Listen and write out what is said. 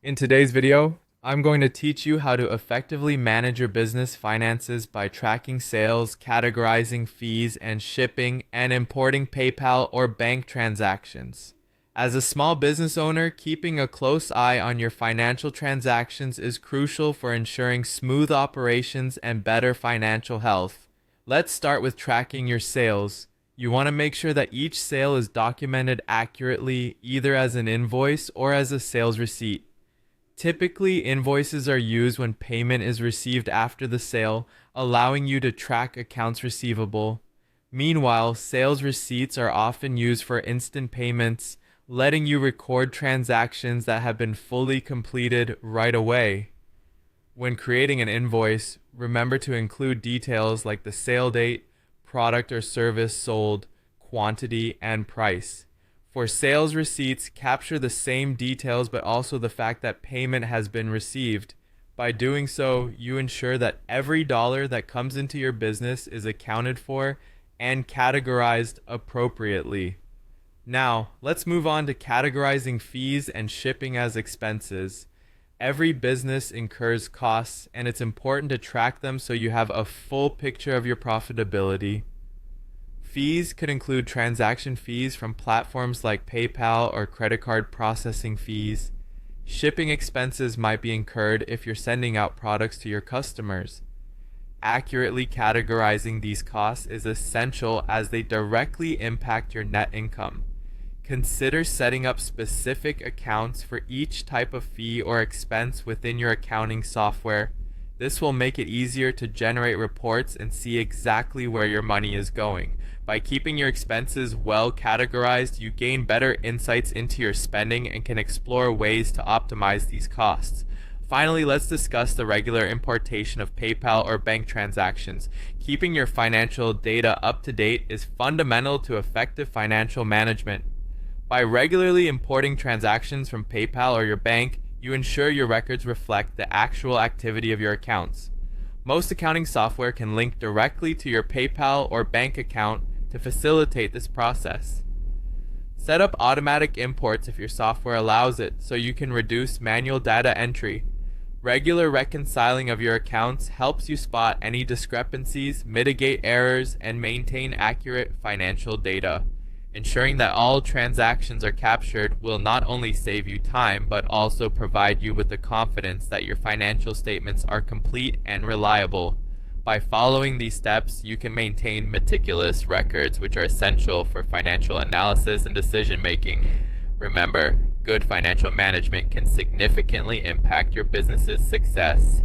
In today's video, I'm going to teach you how to effectively manage your business finances by tracking sales, categorizing fees and shipping, and importing PayPal or bank transactions. As a small business owner, keeping a close eye on your financial transactions is crucial for ensuring smooth operations and better financial health. Let's start with tracking your sales. You want to make sure that each sale is documented accurately, either as an invoice or as a sales receipt. Typically, invoices are used when payment is received after the sale, allowing you to track accounts receivable. Meanwhile, sales receipts are often used for instant payments, letting you record transactions that have been fully completed right away. When creating an invoice, remember to include details like the sale date, product or service sold, quantity, and price. For sales receipts, capture the same details but also the fact that payment has been received. By doing so, you ensure that every dollar that comes into your business is accounted for and categorized appropriately. Now, let's move on to categorizing fees and shipping as expenses. Every business incurs costs, and it's important to track them so you have a full picture of your profitability. Fees could include transaction fees from platforms like PayPal or credit card processing fees. Shipping expenses might be incurred if you're sending out products to your customers. Accurately categorizing these costs is essential as they directly impact your net income. Consider setting up specific accounts for each type of fee or expense within your accounting software. This will make it easier to generate reports and see exactly where your money is going. By keeping your expenses well categorized, you gain better insights into your spending and can explore ways to optimize these costs. Finally, let's discuss the regular importation of PayPal or bank transactions. Keeping your financial data up to date is fundamental to effective financial management. By regularly importing transactions from PayPal or your bank, you ensure your records reflect the actual activity of your accounts. Most accounting software can link directly to your PayPal or bank account to facilitate this process. Set up automatic imports if your software allows it, so you can reduce manual data entry. Regular reconciling of your accounts helps you spot any discrepancies, mitigate errors, and maintain accurate financial data. Ensuring that all transactions are captured will not only save you time, but also provide you with the confidence that your financial statements are complete and reliable. By following these steps, you can maintain meticulous records, which are essential for financial analysis and decision making. Remember, good financial management can significantly impact your business's success.